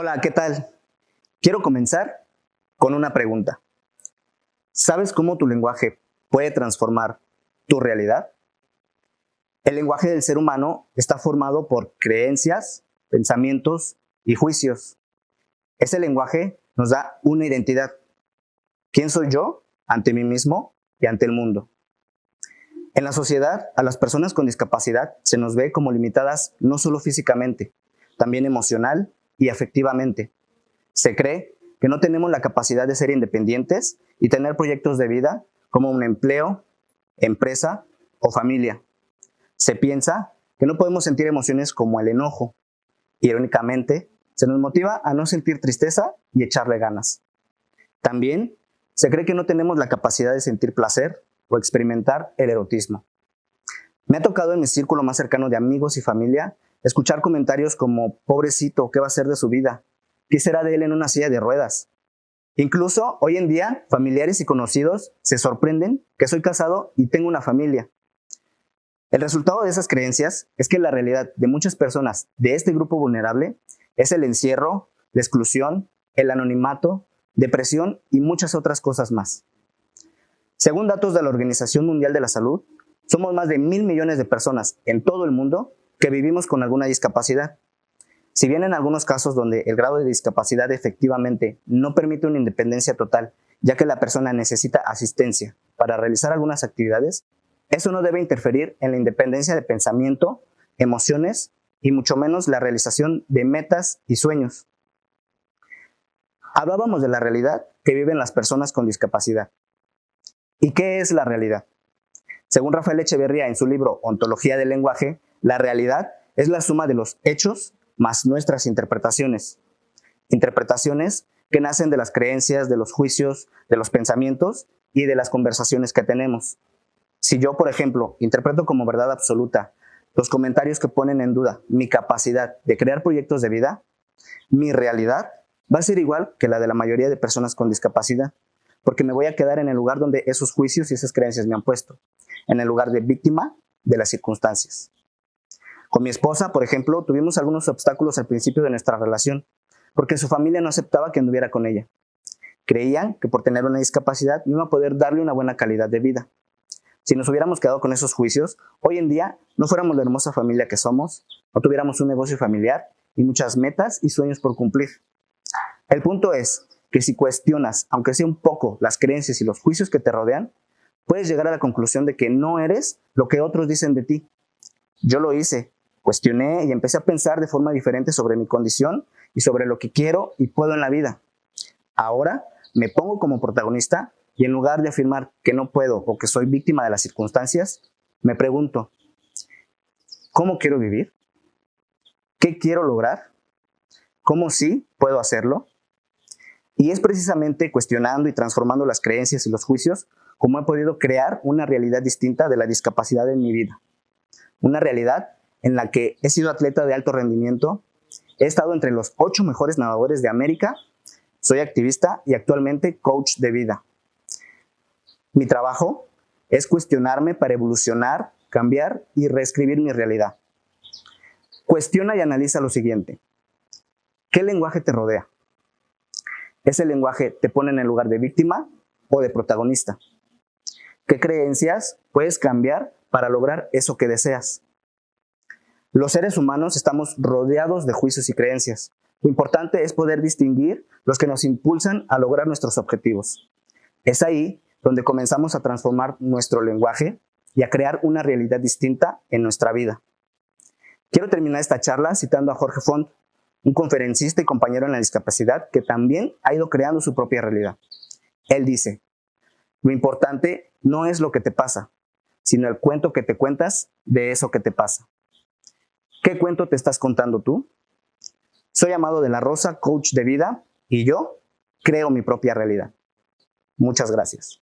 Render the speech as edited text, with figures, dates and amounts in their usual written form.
Hola, ¿qué tal? Quiero comenzar con una pregunta. ¿Sabes cómo tu lenguaje puede transformar tu realidad? El lenguaje del ser humano está formado por creencias, pensamientos y juicios. Ese lenguaje nos da una identidad. ¿Quién soy yo ante mí mismo y ante el mundo? En la sociedad, a las personas con discapacidad se nos ve como limitadas no solo físicamente, también emocional y afectivamente. Se cree que no tenemos la capacidad de ser independientes y tener proyectos de vida como un empleo, empresa o familia. Se piensa que no podemos sentir emociones como el enojo. Irónicamente, se nos motiva a no sentir tristeza y echarle ganas. También se cree que no tenemos la capacidad de sentir placer o experimentar el erotismo. Me ha tocado en mi círculo más cercano de amigos y familia escuchar comentarios como: pobrecito, ¿qué va a ser de su vida? ¿Qué será de él en una silla de ruedas? Incluso hoy en día, familiares y conocidos se sorprenden que soy casado y tengo una familia. El resultado de esas creencias es que la realidad de muchas personas de este grupo vulnerable es el encierro, la exclusión, el anonimato, depresión y muchas otras cosas más. Según datos de la Organización Mundial de la Salud, somos más de 1.000 millones de personas en todo el mundo que vivimos con alguna discapacidad. Si bien en algunos casos donde el grado de discapacidad efectivamente no permite una independencia total, ya que la persona necesita asistencia para realizar algunas actividades, eso no debe interferir en la independencia de pensamiento, emociones y mucho menos la realización de metas y sueños. Hablábamos de la realidad que viven las personas con discapacidad. ¿Y qué es la realidad? Según Rafael Echeverría en su libro Ontología del lenguaje, la realidad es la suma de los hechos más nuestras interpretaciones. Interpretaciones que nacen de las creencias, de los juicios, de los pensamientos y de las conversaciones que tenemos. Si yo, por ejemplo, interpreto como verdad absoluta los comentarios que ponen en duda mi capacidad de crear proyectos de vida, mi realidad va a ser igual que la de la mayoría de personas con discapacidad, porque me voy a quedar en el lugar donde esos juicios y esas creencias me han puesto, en el lugar de víctima de las circunstancias. Con mi esposa, por ejemplo, tuvimos algunos obstáculos al principio de nuestra relación, porque su familia no aceptaba que anduviera con ella. Creían que por tener una discapacidad no iba a poder darle una buena calidad de vida. Si nos hubiéramos quedado con esos juicios, hoy en día no fuéramos la hermosa familia que somos, no tuviéramos un negocio familiar y muchas metas y sueños por cumplir. El punto es que si cuestionas, aunque sea un poco, las creencias y los juicios que te rodean, puedes llegar a la conclusión de que no eres lo que otros dicen de ti. Yo lo hice, cuestioné y empecé a pensar de forma diferente sobre mi condición y sobre lo que quiero y puedo en la vida. Ahora me pongo como protagonista y en lugar de afirmar que no puedo o que soy víctima de las circunstancias, me pregunto: ¿cómo quiero vivir? ¿Qué quiero lograr? ¿Cómo sí puedo hacerlo? Y es precisamente cuestionando y transformando las creencias y los juicios como he podido crear una realidad distinta de la discapacidad en mi vida. Una realidad en la que he sido atleta de alto rendimiento, he estado entre los 8 mejores nadadores de América, soy activista y actualmente coach de vida. Mi trabajo es cuestionarme para evolucionar, cambiar y reescribir mi realidad. Cuestiona y analiza lo siguiente: ¿qué lenguaje te rodea? ¿Ese lenguaje te pone en el lugar de víctima o de protagonista? ¿Qué creencias puedes cambiar para lograr eso que deseas? Los seres humanos estamos rodeados de juicios y creencias. Lo importante es poder distinguir los que nos impulsan a lograr nuestros objetivos. Es ahí donde comenzamos a transformar nuestro lenguaje y a crear una realidad distinta en nuestra vida. Quiero terminar esta charla citando a Jorge Font, un conferencista y compañero en la discapacidad que también ha ido creando su propia realidad. Él dice: lo importante no es lo que te pasa, sino el cuento que te cuentas de eso que te pasa. ¿Qué cuento te estás contando tú? Soy Amado de la Rosa, coach de vida, y yo creo mi propia realidad. Muchas gracias.